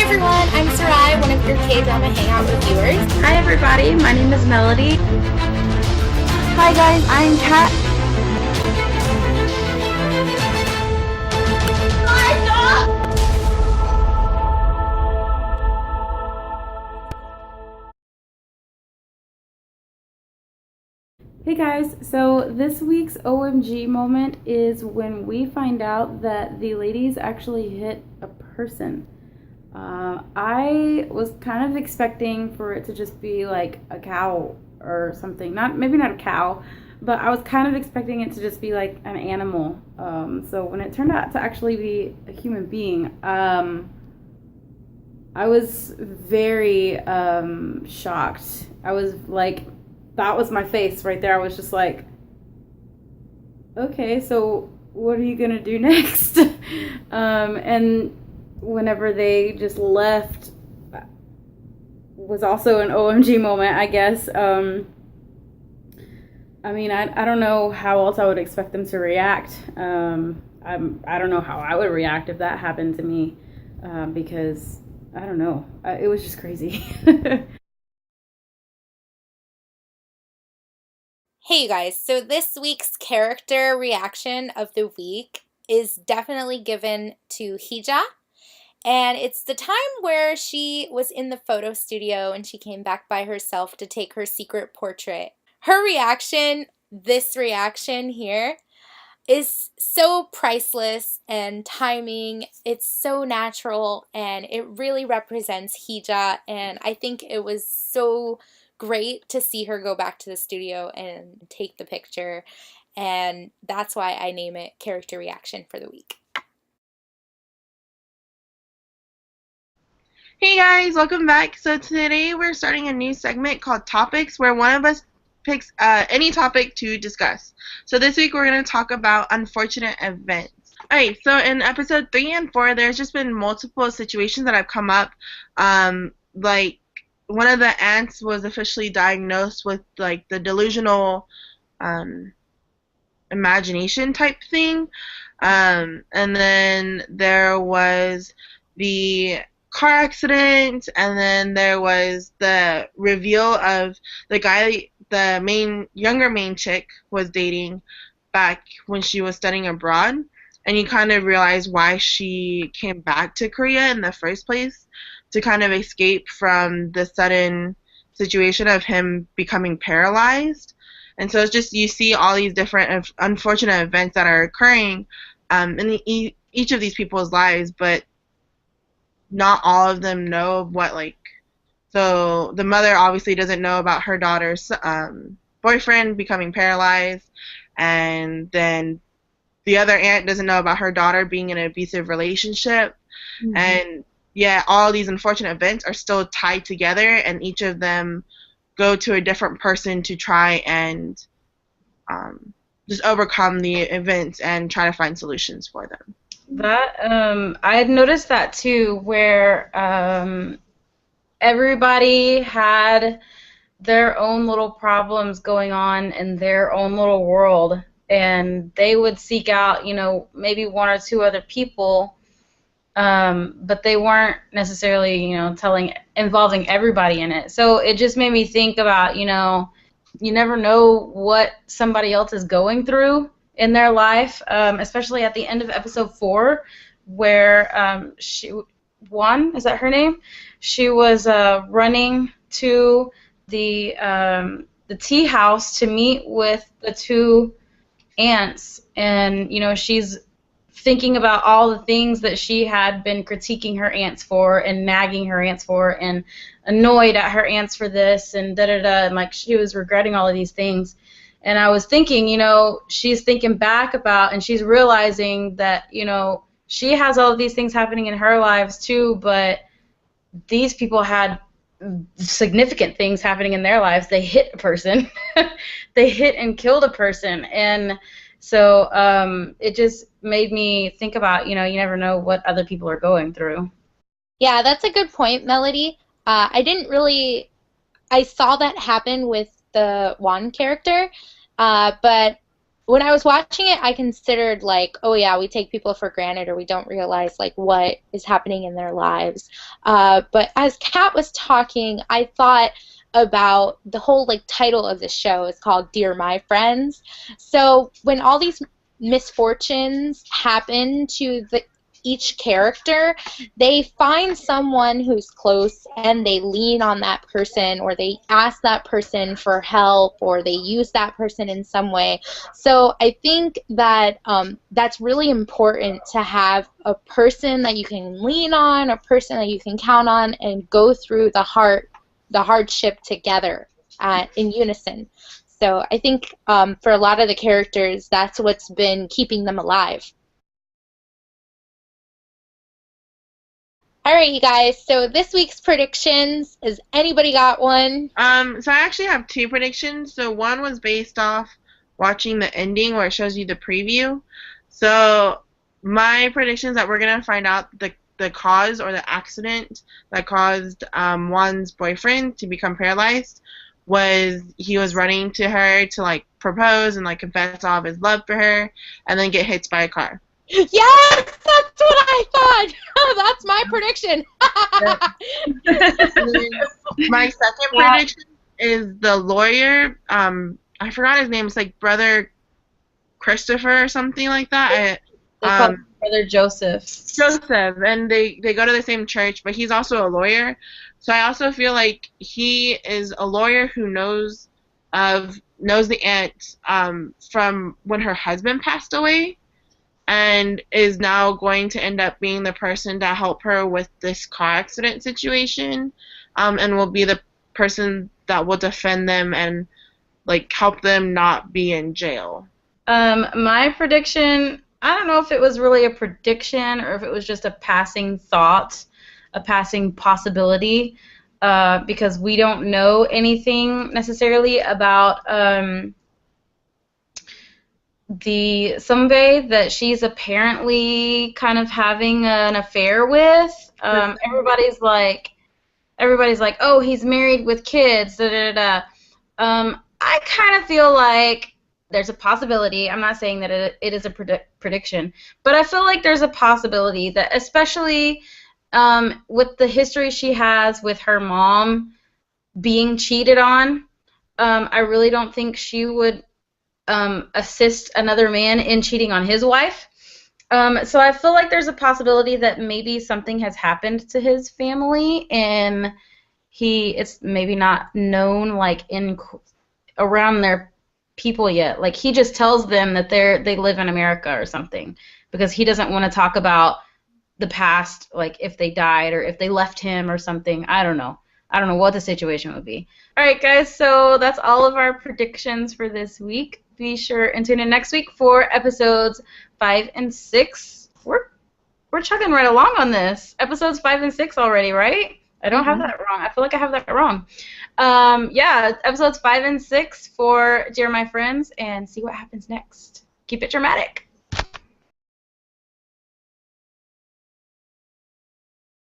everyone, I'm Sarai, one of your K-drama hangout reviewers. Hi everybody, my name is Melody. Hi guys, I'm Kat. Hey guys, so this week's OMG moment is when we find out that the ladies actually hit a person. I was kind of expecting for it to just be like a cow or something. Maybe not a cow, but I was kind of expecting it to just be like an animal. So when it turned out to actually be a human being, I was very shocked. I was like, that was my face right there. I was just like, okay, so what are you gonna do next? And whenever they just left was also an OMG moment, I guess. I mean, I don't know how else I would expect them to react. I don't know how I would react if that happened to me, because I don't know. It was just crazy. Hey you guys, so this week's character reaction of the week is definitely given to Hija. And it's the time where she was in the photo studio and she came back by herself to take her secret portrait. Her reaction, this reaction here, is so priceless and timing. It's so natural and it really represents Hija, and I think it was so great to see her go back to the studio and take the picture, and that's why I name it character reaction for the week. Hey guys, welcome back. So today we're starting a new segment called Topics, where one of us picks any topic to discuss. So this week we're going to talk about unfortunate events. Alright, so in episode 3 and 4, there's just been multiple situations that have come up. Like, one of the aunts was officially diagnosed with, like, the delusional imagination type thing. And then there was the car accident, and then there was the reveal of the guy the younger main chick was dating back when she was studying abroad, and you kind of realize why she came back to Korea in the first place, to kind of escape from the sudden situation of him becoming paralyzed. And so it's just, you see all these different unfortunate events that are occurring in each of these people's lives, but not all of them know what, like, so the mother obviously doesn't know about her daughter's boyfriend becoming paralyzed, and then the other aunt doesn't know about her daughter being in an abusive relationship. Mm-hmm. And yeah, all these unfortunate events are still tied together, and each of them go to a different person to try and just overcome the events and try to find solutions for them. That I had noticed that too, where everybody had their own little problems going on in their own little world, and they would seek out, maybe one or two other people, but they weren't necessarily, involving everybody in it. So it just made me think about, you never know what somebody else is going through in their life, especially at the end of episode 4, where Juan, is that her name? She was running to the tea house to meet with the two aunts, and she's thinking about all the things that she had been critiquing her aunts for and nagging her aunts for and annoyed at her aunts for this and da-da-da, and like she was regretting all of these things. And I was thinking, she's thinking back about, and she's realizing that, she has all of these things happening in her lives too, but these people had significant things happening in their lives. They hit a person. They hit and killed a person. And so it just made me think about, you never know what other people are going through. Yeah, that's a good point, Melody. I saw that happen with the Juan character, but when I was watching it, I considered like, oh yeah, we take people for granted or we don't realize like what is happening in their lives. But as Kat was talking, I thought about the whole like title of the show is called Dear My Friends. So when all these misfortunes happen to each character, they find someone who's close and they lean on that person or they ask that person for help or they use that person in some way. So I think that that's really important to have a person that you can lean on, a person that you can count on, and go through the hardship together in unison. So I think for a lot of the characters, that's what's been keeping them alive. All right, you guys. So this week's predictions, has anybody got one? So I actually have two predictions. So one was based off watching the ending where it shows you the preview. So my prediction is that we're gonna find out the cause or the accident that caused Juan's boyfriend to become paralyzed was he was running to her to like propose and like confess all of his love for her and then get hit by a car. Yes, that's what I thought. That's my prediction. My second prediction is the lawyer. I forgot his name. It's like Brother Christopher or something like that. They call him Brother Joseph. Joseph, and they go to the same church, but he's also a lawyer. So I also feel like he is a lawyer who knows the aunt from when her husband passed away, and is now going to end up being the person to help her with this car accident situation, and will be the person that will defend them and like help them not be in jail. My prediction, I don't know if it was really a prediction or if it was just a passing thought, a passing possibility, because we don't know anything necessarily about the Sumbe that she's apparently kind of having an affair with. Everybody's like, oh, he's married with kids. Da da da. I kind of feel like there's a possibility. I'm not saying that it is a prediction, but I feel like there's a possibility that, especially with the history she has with her mom being cheated on, I really don't think she would assist another man in cheating on his wife. So I feel like there's a possibility that maybe something has happened to his family and it's maybe not known like around their people yet. Like he just tells them that they live in America or something because he doesn't want to talk about the past, like if they died or if they left him or something. I don't know what the situation would be. All right, guys, so that's all of our predictions for this week. Be sure and tune in next week for episodes 5 and 6. We're chugging right along on this. Episodes 5 and 6 already, right? I don't have that wrong. I feel like I have that wrong. Yeah, episodes 5 and 6 for Dear My Friends, and see what happens next. Keep it dramatic.